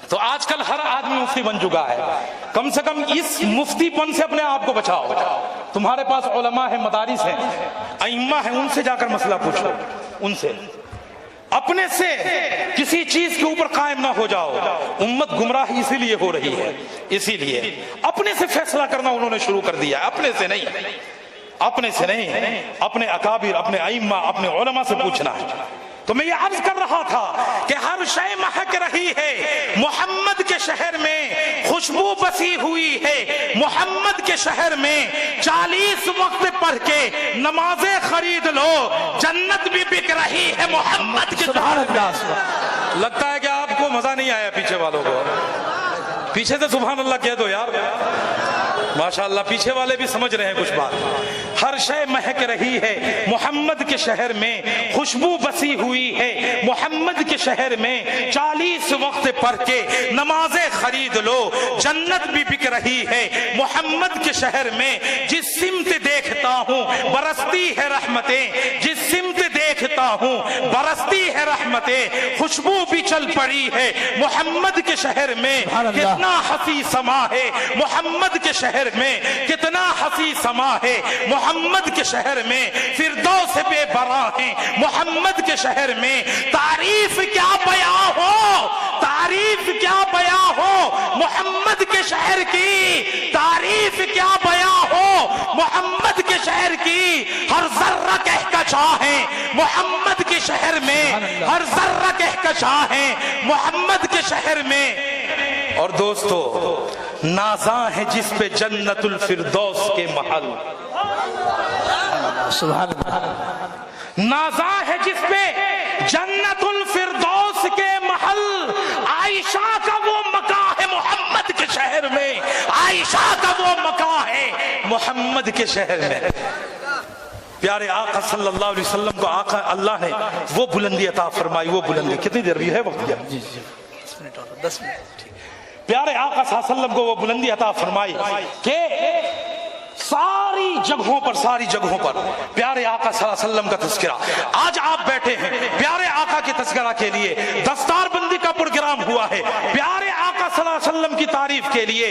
تو آج کل ہر آدمی مفتی بن چکا ہے. کم سے کم اس مفتی پن سے اپنے آپ کو بچاؤ. تمہارے پاس علماء ہیں، مدارس ہیں، ائمہ ہیں، ان سے جا کر مسئلہ پوچھو. ان سے اپنے سے کسی چیز کے اوپر قائم نہ ہو جاؤ. امت گمراہ اسی لیے ہو رہی ہے، اسی لیے اپنے سے فیصلہ کرنا انہوں نے شروع کر دیا. اپنے سے نہیں، اپنے سے نہیں، اپنے اکابر، اپنے ائمہ، اپنے علماء سے پوچھنا ہے. تو میں یہ عرض کر رہا تھا کہ ہر شے مہک رہی ہے، محمد کے شہر میں خوشبو بسی ہوئی ہے. محمد کے شہر میں 40 وقت پڑھ کے نمازیں خرید لو، جنت بھی بک رہی ہے محمد کے شہر میں. لگتا ہے کہ آپ کو مزہ نہیں آیا پیچھے والوں کو. پیچھے سے سبحان اللہ کہہ دو یار. ماشاءاللہ پیچھے والے بھی سمجھ رہے ہیں کچھ بات. ہر شے مہک رہی ہے محمد کے شہر میں، خوشبو بسی ہوئی ہے محمد کے شہر میں. 40 وقت پڑھ کے نمازیں خرید لو، جنت بھی بک رہی ہے محمد کے شہر میں. جس سمت دیکھتا ہوں برستی ہے رحمتیں، جس سمت دیکھتا ہوں برستی ہے رحمتیں. خوشبو بھی چل پڑی ہے محمد کے شہر میں. کتنا حسی سما ہے محمد کے شہر میں، کتنا حسی سما ہے محمد کے شہر میں. فردوس بے براں ہیں محمد کے شہر میں. تعریف کیا بیاں ہو، تعریف کیا بیاں ہو محمد کے شہر کی، تعریف کیا بیاں ہو محمد کے شہر کی. ہر ذرہ کہکشاں ہے محمد کے شہر میں، ہر ذرہ کہکشاں ہے محمد کے شہر میں. اور دوستو نازاں ہے جس پہ جنت الفردوس کے محل. سبحان اللہ. نازاں ہے جس پہ جنت الفردوس کے محل. عائشہ کا وہ مکان ہے محمد کے شہر میں، عائشہ کا وہ مکان ہے محمد کے شہر میں. پیارے آقا صلی اللہ علیہ وسلم کو آقا اللہ نے وہ بلندی عطا فرمائی. وہ بلندی کتنی دیر بھی ہے وقت؟ 10 منٹ. پیارے آقا صلی اللہ علیہ وسلم کو وہ بلندی عطا فرمائی کہ ساری جگہوں پر، ساری جگہوں پر پیارے آقا صلی اللہ علیہ وسلم کا تذکرہ. آج آپ بیٹھے ہیں پیارے آقا کے تذکرہ کے لیے، دستار بندی کا پروگرام ہوا ہے پیارے آقا صلی اللہ علیہ وسلم کی تعریف کے لیے.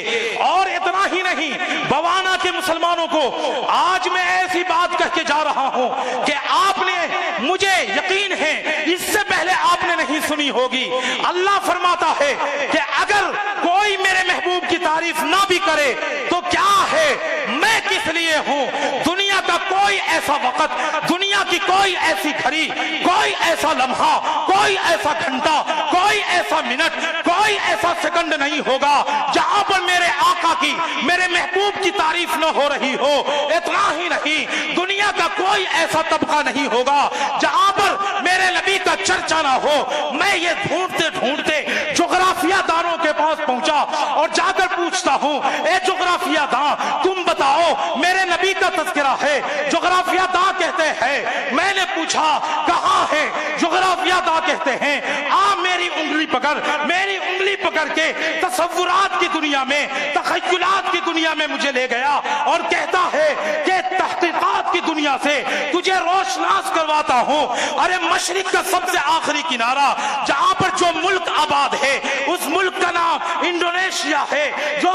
اور اتنا ہی نہیں، بوانا کے مسلمانوں کو آج میں ایسی بات کہہ کے جا رہا ہوں کہ آپ نے، مجھے یقین ہے اس سے پہلے آپ نے نہیں سنی ہوگی. اللہ فرماتا ہے کہ اگر کوئی میرے محبوب کی تعریف نہ بھی کرے تو کیا ہے، میں کس لیے ہوں. دنیا کا کوئی ایسا وقت، دنیا کی کوئی ایسی گھڑی، کوئی ایسا لمحہ، کوئی ایسا گھنٹہ، کوئی ایسا منٹ، کوئی ایسا سیکنڈ نہیں ہوگا جہاں پر میرے آقا کی، میرے محبوب کی تعریف نہ ہو رہی ہو. اتنا ہی نہیں، دنیا کا کوئی ایسا طبقہ نہیں ہوگا جہاں پر میرے نبی کا چرچا نہ ہو. میں یہ ڈھونڈتے ڈھونڈتے جغرافیہ دانوں کے پاس پہنچا اور جا کر پوچھتا ہوں، اے جغرافیہ داں تم بتاؤ میرے نبی کا تذکرہ ہے. جغرافیہ داں کہتے ہیں، میں نے پوچھا کہاں ہے، جغرافیہ داں کہتے ہیں میری انگلی پکڑ، میری انگلی پکڑ کے تصورات کی دنیا میں، تخیلات کی دنیا میں مجھے لے گیا اور کہتا ہے کہ تحقیقات کی دنیا سے تجھے روشناس کرواتا ہوں. ارے مشرق کا سب سے آخری کنارہ جہاں پر جو ملک آباد ہے، اس ملک کا نام انڈونیشیا ہے، جو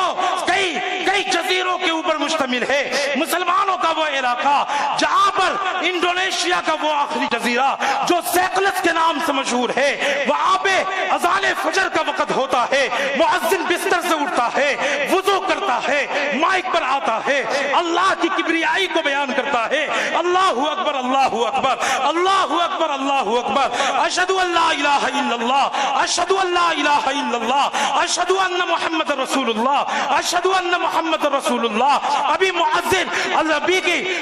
کئی جزیروں کے اوپر مشتمل ہے. مسلمانوں کا وہ علاقہ جہاں پر انڈونیشیا کا وہ آخری جزیرہ جو سیکلس کے نام سے مشہور ہے، وہاں پہ اذان فجر کا وقت ہوتا ہے، مؤذن بستر سے اٹھتا ہے، وضو کرتا ہے، مائک پر آتا ہے، اللہ کی کبریائی کو بیان کرتا ہے، اللہ اکبر اللہ اکبر اللہ اکبر اللہ اکبر، اشہد ان لا الہ الا اللہ، اشہد ان لا الہ الا اللہ، اشہد ان محمد رسول اللہ، اشہد ان محمد رسول اللہ. ابھی مؤذن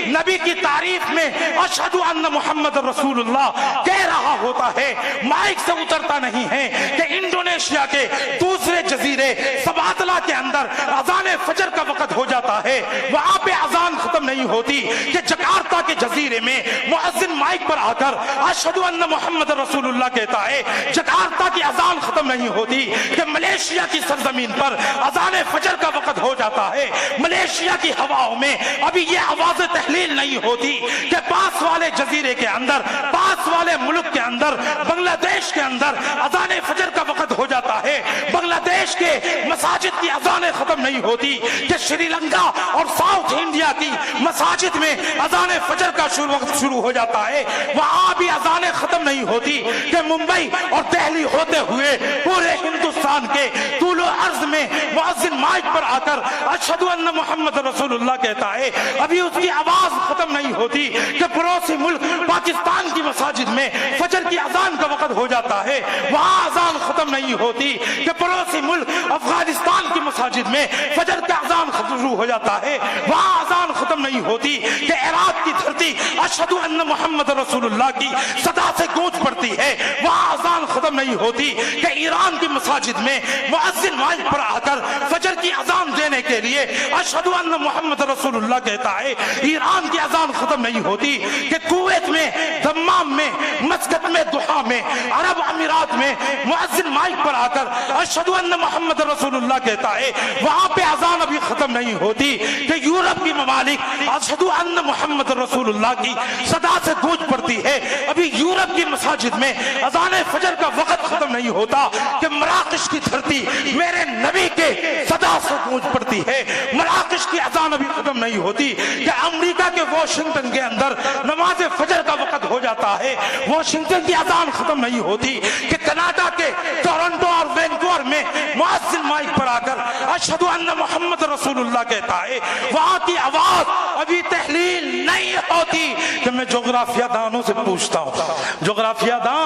نبی کی تعریف میں اشہد ان محمد رسول اللہ کہہ رہا ہوتا ہے، مائک سے اترتا نہیں ہے کہ انڈونیشیا کے دوسرے جزیرے سباتلا کے اندر اذان فجر کا وقت ہو جاتا ہے، وہاں پہ اذان ختم نہیں ہوتی کہ جکارتا کے جزیرے میں مؤذن مائک پر آ کر اشہد ان محمد رسول اللہ کہتا ہے. جکارتا کی اذان ختم نہیں ہوتی کہ ملیشیا کی سرزمین پر اذان فجر کا وقت ہو جاتا ہے. ملیشیا کی ہواؤں میں ابھی یہ آواز تحلیل نہیں ہوتی کہ پاس والے جزیرے کے اندر، پاس والے ملک کے اندر، بنگلہ دیش کے اندر اذان فجر کا وقت ہو جاتا ہے. بنگلہ دیش کے مساجد کی اذانیں ختم نہیں ہوتی کہ سری لنکا اور ساؤتھ انڈیا کی مساجد میں اذان فجر کا وقت شروع ہو جاتا ہے، وہاں بھی اذانیں ختم نہیں ہوتی کہ ممبئی اور دہلی ہوتے ہوئے پورے ہندوستان کے طول و عرض میں مؤذن مائک پر آ کر اشہد ان محمد رسول اللہ کہتا ہے، ابھی اس کی آواز ختم نہیں ہوتی کہ پڑوسی ملک پاکستان کی مساجد میں فجر کی اذان کا وقت ہو جاتا ہے، وہاں اذان ختم نہیں ہوتی کہ پڑوسی ملک افغانستان کی مساجد میں فجر کا اذان شروع ہو جاتا ہے، وہاں اذان ختم نہیں ہوتی کہ عراق کی دھرتی اشہد ان محمد رسول اللہ کی صدا سے گونج پڑتی ہے، وہاں اذان ختم نہیں ہوتی کہ ایران کی مساجد میں مؤذن مائک پر آ کر فجر کی اذان دینے کے لیے اشہد ان محمد رسول اللہ کہتا ہے، ایران کی اذان ختم نہیں ہوتی کہ کویت میں، دمام میں، مسقط میں، دوحہ میں، عرب امارات میں مؤذن مائک پر آ کر اشہد ان محمد رسول اللہ کہتا ہے، وہاں پہ اذان ابھی ختم نہیں ہوتی کہ یورپ کی ممالک اشہد ان محمد رسول اللہ کی صدا سے گونج پڑتی ہے، ابھی یورپ کی مساجد میں اذان فجر کا وقت ختم نہیں ہوتا کہ مراکش کی دھرتی میرے نبی کے صدا سے گونج پڑتی ہے، مراکش کی اذان ابھی ختم نہیں ہوتی کہ امریکہ کے واشنگٹن کے اندر نماز فجر کا وقت ہو جاتا ہے، واشنگٹن کی اذان ختم نہیں ہوتی کہ کینیڈا کے ٹورنٹو اور وینکوور میں مؤذن مائک پر آ کر اشہد ان محمد رسول اللہ کہتا ہے، وہاں کی آواز ابھی تحلیل نہیں ہوتی کہ میں جغرافیہ دانوں سے پوچھتا ہوں، جغرافیہ داں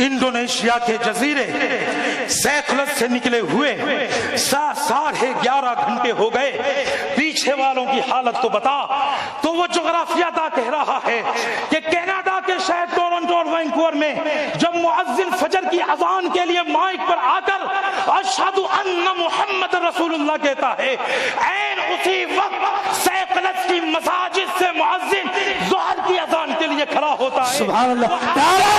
انڈونیشیا کے جزیرے سیکلس سے نکلے ہوئے 11:30 گھنٹے ہو گئے، پیچھے والوں کی حالت تو بتا، تو وہ جغرافیہ داں کہہ رہا ہے کہ کینیڈا کے شہر ٹورنٹو اور وینکوور میں جب مؤذن فجر کی اذان کے لیے مائک پر آ کر اشہد ان محمد رسول اللہ کہتا ہے، عین اسی وقت سیکلس کی مساجد سے مؤذن ظہر کی اذان کے لیے کھڑا ہوتا ہے۔ سبحان اللہ، نعرہ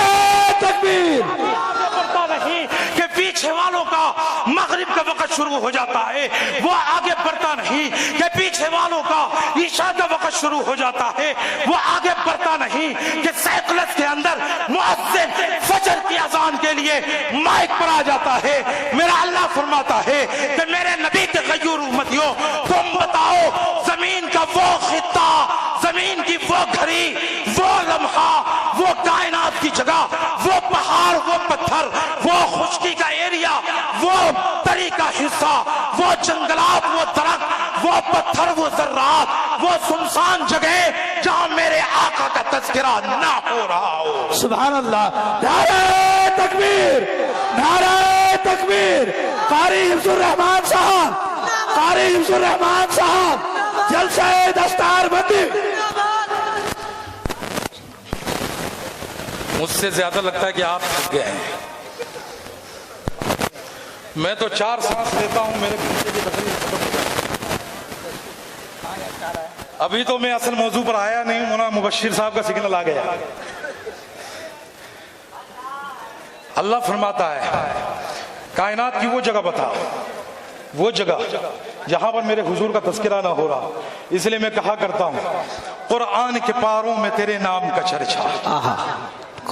تکبیر! پڑتا نہیں کہ پیچھے والوں کا مغرب کا وقت شروع ہو جاتا ہے، وہ آگے بڑھتا نہیں کہ پیچھے والوں کا عشاء کا وقت شروع ہو جاتا ہے، وہ آگے بڑھتا نہیں کہ سیکلس کے اندر مؤذن فجر کی اذان کے لیے مائک پر آ جاتا ہے۔ میرا اللہ فرماتا ہے کہ میرے نبی کے غیور امتیوں، تم بتاؤ زمین کا وہ خطہ، زمین کی وہ گھڑی، وہ لمحہ، وہ کائنات کی جگہ، وہ پہاڑ، وہ پتھر، وہ خشکی کا ایریا، وہ تری کا حصہ، وہ جنگلات، وہ درخت، وہ پتھر، وہ ذرات، وہ سنسان جگہ جہاں میرے آقا کا تذکرہ نہ ہو رہا ہو۔ سبحان اللہ، نعرہ تکبیر! نعرہ تکبیر! قاری حفظ الرحمان صاحب، قاری حفظ الرحمان صاحب، جلسہ دستار بندی! مجھ سے زیادہ لگتا ہے کہ آپ تھک گئے ہیں، میں تو 4 سانس لیتا ہوں، میرے گھنٹے کی تقریر ختم ہو جاتی ہے۔ ابھی تو میں اصل موضوع پر آیا نہیں، مولانا مبشر صاحب کا سگنل آ گیا۔ اللہ فرماتا ہے کائنات کی وہ جگہ بتا، وہ جگہ جہاں پر میرے حضور کا تذکرہ نہ ہو رہا، اس لیے میں کہا کرتا ہوں قرآن کے پاروں میں تیرے نام کا چرچا۔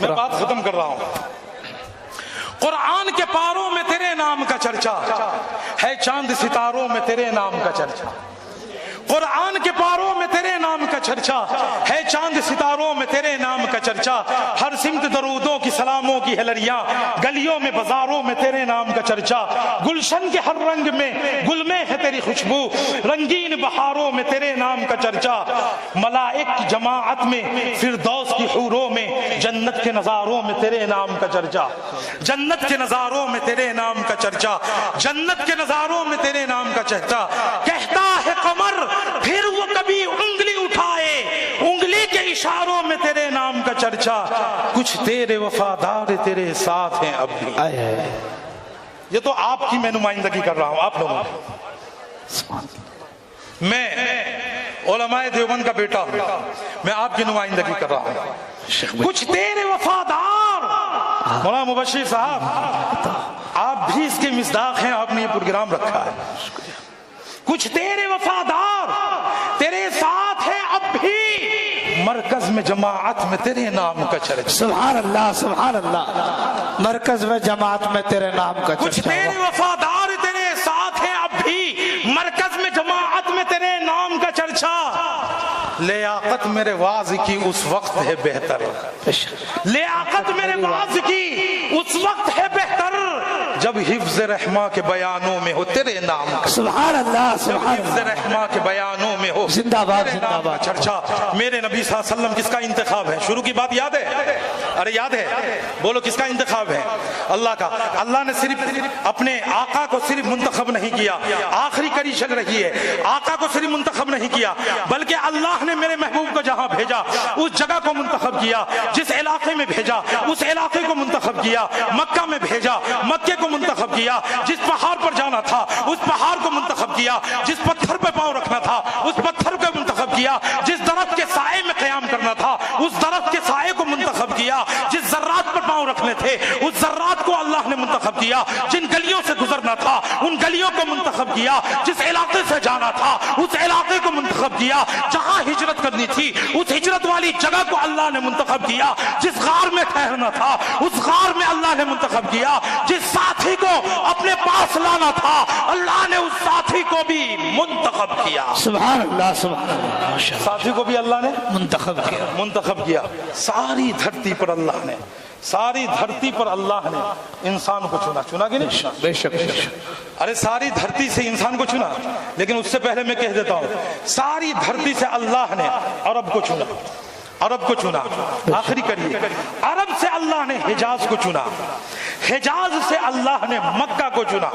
میں بات ختم کر رہا ہوں۔ قرآن کے پاروں میں تیرے نام کا چرچا ہے، چاند ستاروں میں تیرے نام کا چرچا۔ قرآن کے پاروں میں تیرے نام کا چرچا ہے، چاند ستاروں میں تیرے نام کا چرچا، ہر سمت درودوں کی سلاموں کی ہلریاں، گلیوں میں بازاروں میں تیرے نام کا چرچا، گلشن کے ہر رنگ میں گل میں ہے تیری خوشبو، رنگین بہاروں میں تیرے نام کا چرچا، ملائک کی جماعت میں فردوس کی حوروں میں، جنت کے نظاروں میں تیرے نام کا چرچا، جنت کے نظاروں میں تیرے نام کا چرچا، جنت کے نظاروں میں تیرے نام کا چرچا۔ کہتا ہے قمر پھر وہ کبھی انگلی اٹھائے، انگلی کے اشاروں میں تیرے نام کا چرچا، کچھ تیرے وفادار تیرے ساتھ ہیں اب بھی۔ یہ تو آپ کی میں نمائندگی کر رہا ہوں، آپ لوگوں میں علماء دیوبند کا بیٹا ہوں، میں آپ کی نمائندگی کر رہا ہوں۔ کچھ تیرے وفادار، مولانا مبشر صاحب آپ بھی اس کے مصداق ہیں، آپ نے یہ پروگرام رکھا ہے۔ کچھ تیرے وفادار تیرے ساتھ ہیں اب بھی، مرکز میں جماعت میں تیرے نام کا چرچا. سبحان اللہ سبحان اللہ. مرکز میں جماعت میں تیرے نام کا کچھ چرچا. تیرے وفادار تیرے ساتھ ہیں اب بھی، مرکز میں جماعت میں تیرے نام کا چرچا. لیاقت میرے واعظ کی اس وقت ہے بہتر، لیاقت میرے واعظ کی اس وقت ہے بہتر جب حفظ رحماں کے بیانوں میں ہو تیرے نام کا. سبحان اللہ جب سبحان حفظ اللہ. رحماں کے بیانوں میں ہو زندہ باد تیرے زندہ نام کا باد. چرچا. میرے نبی صلی اللہ علیہ وسلم کس کا انتخاب ہے؟ شروع کی بات یاد ہے؟ ارے یاد ہے؟ بولو کس کا انتخاب ہے؟ اللہ کا. اللہ نے صرف اپنے آقا کو صرف منتخب نہیں کیا، آخری کڑی چل رہی ہے، آقا کو صرف منتخب نہیں کیا بلکہ اللہ نے میرے محبوب کو جہاں بھیجا اس جگہ کو منتخب کیا، جس علاقے میں بھیجا اس علاقے کو منتخب کیا، مکہ میں بھیجا مکے کو منتخب کیا، جس پہاڑ پر جانا تھا اس پہاڑ کو منتخب کیا، جس پتھر پہ پاؤں رکھنا تھا اس پتھر کو منتخب کیا، جس درخت کے سائے میں قیام کرنا تھا اس درخت کے سائے کو منتخب کیا، جس ذرات پر پاؤں رکھنے تھے اس ذرات کو اللہ نے منتخب کیا، جن گلیوں سے گزرنا تھا ان گلیوں کو منتخب کیا، جس علاقے سے جانا تھا اس علاقے کو منتخب کیا، جہاں ہجرت کرنی تھی اس ہجرت والی جگہ کو اللہ نے منتخب کیا، جس غار میں ٹھہرنا تھا اس غار میں اللہ نے منتخب کیا، جس ساتھی کو اپنے پاس لانا تھا اللہ نے اس ساتھی کو بھی منتخب کیا. سبحان اللہ سبحان اللہ. ماشاء اللہ. ساتھی کو بھی اللہ نے منتخب کیا. منتخب کیا. ساری دھرتی پر اللہ نے، ساری دھرتی پر اللہ نے انسان کو چنا. چنا کہ نہیں؟ بے شک بے شک. ارے ساری دھرتی سے انسان کو چنا، لیکن اس سے پہلے میں کہہ دیتا ہوں ساری دھرتی سے اللہ نے عرب کو چنا، عرب کو چنا. آخری کریے، عرب سے اللہ نے حجاز کو چنا، حجاز سے اللہ نے مکہ کو چنا،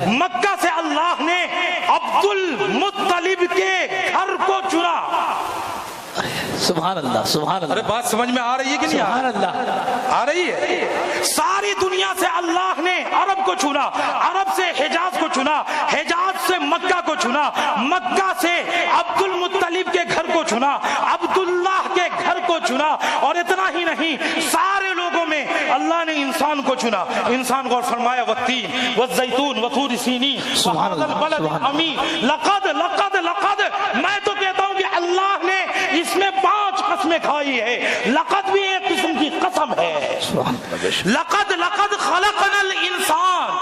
مکہ سے اللہ نے عبد المطلب کے گھر کو چنا. سبحان اللہ سبحان ارے اللہ. بات سمجھ میں آ رہی ہے کہ نہیں سبحان اللہ. آ رہی ہے؟ ساری دنیا سے اللہ نے عرب کو چنا، عرب سے حجاز کو چنا، حجاز سے مکہ کو چنا، مکہ سے عبد المطلب کے گھر کو چنا، عبداللہ کے گھر کو چنا. اور اتنا ہی نہیں، سارے لوگوں میں اللہ نے انسان کو چنا. انسان کو فرمایا والتین والزیتون وطور سینین وهذا البلد الامین. لقد لقد لقد. میں تو کہتا ہوں کہ اللہ نے اس میں 5 قسمیں کھائی ہے. لقد بھی ایک قسم کی قسم ہے. لقد لقد خلقنا الانسان.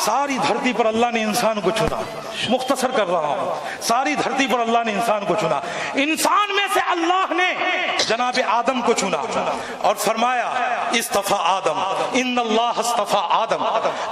ساری دھرتی پر اللہ نے انسان کو چنا. مختصر کر رہا ہوں، ساری دھرتی پر اللہ نے انسان کو چنا. انسان میں سے اللہ نے جناب آدم کو چنا اور فرمایا استفا آدم، ان اللہ استفا آدم.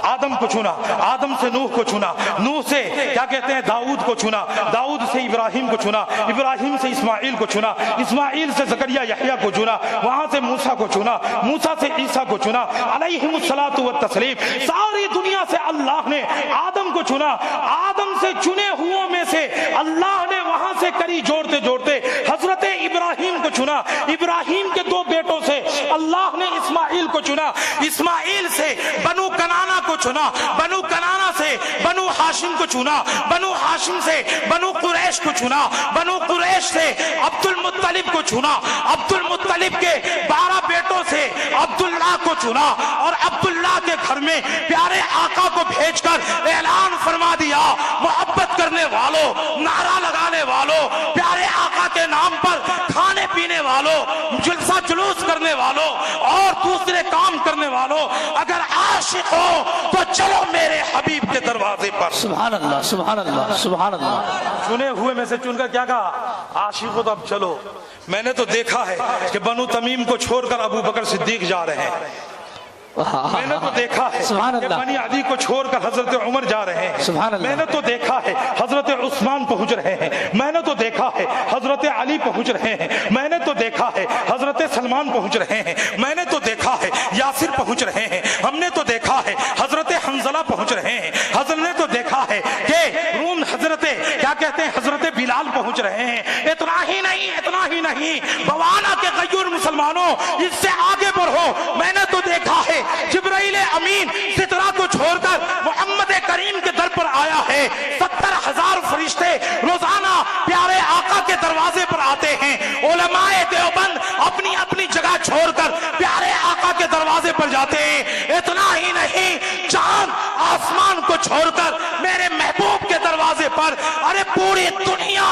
آدم کو چنا، آدم سے نوح کو چنا، نوح سے کیا کہتے ہیں داؤد کو چنا، داؤد سے ابراہیم کو چنا، ابراہیم سے اسماعیل کو چنا، اسماعیل سے زکریا یحییٰ کو چنا، وہاں سے موسیٰ کو چنا، موسیٰ سے عیسیٰ کو چنا علیہم الصلاۃ والتسلیم. ساری دنیا سے اللہ نے آدم کو چنا. آدم سے چنے ہوئوں میں سے اللہ نے وہاں سے کری جوڑتے جوڑتے حضرت ابراہیم کو چنا. ابراہیم کے 2 بیٹوں سے اللہ نے اسماعیل کو چنا. اسماعیل سے بنو کنانا کو چنا، بنو کنانا سے بنو ہاشم کو چنا، بنو ہاشم سے بنو قریش کو چنا، بنو قریش سے عبد المطلب کو چنا، عبد المطلب کے 12 بیٹوں سے عبداللہ کو چنا. اور عبداللہ کے گھر میں پیارے آقا کو بھیج کر اعلان فرما دیا محبت کرنے والوں، نعرہ لگانے والوں، پیارے آقا کے نام پر کھانے پینے والوں، جلسہ جلوس کرنے والوں اور دوسرے کام کرنے والوں، اگر عاشق ہو تو چلو میرے حبیب کے دروازے پر. سبحان اللہ سبحان اللہ سبحان اللہ. چنے ہوئے میں سے چن کر کیا کہا؟ عاشق ہو تو اب چلو. میں نے تو دیکھا ہے کہ بنو تمیم کو چھوڑ کر ابو بکر صدیق جا رہے ہیں. میں نے تو دیکھا ہے کہ بنی عدی کو چھوڑ کر حضرت عمر جا رہے ہیں. میں نے تو دیکھا ہے حضرت عثمان پہنچ رہے ہیں. میں نے تو دیکھا ہے حضرت علی پہنچ رہے ہیں. میں نے تو دیکھا ہے حضرت سلمان پہنچ رہے ہیں. میں نے تو دیکھا ہے یاسر پہنچ رہے ہیں. ہم نے تو دیکھا ہے حضرت حنظلہ پہنچ رہے ہیں. حضرت نے تو دیکھا ہے کہ روم حضرت کیا کہتے ہیں حضرت بلال پہنچ رہے ہیں. اتنا ہی نہیں، اتنا ہی نہیں، بوانا کے غیور مسلمانوں اس سے آگے بڑھو. میں نے تو دیکھا ہے جبرائیل امین سترہ کو چھوڑ کر محمد کریم کے در پر آیا ہے. 70,000 فرشتے روزانہ پیارے آقا کے دروازے پر آتے ہیں. علماء دیوبند اپنی اپنی جگہ چھوڑ کر پیارے آقا کے دروازے پر جاتے ہیں. اتنا ہی نہیں، چاند آسمان کو چھوڑ کر میرے محبوب کے دروازے پر، ارے پوری دنیا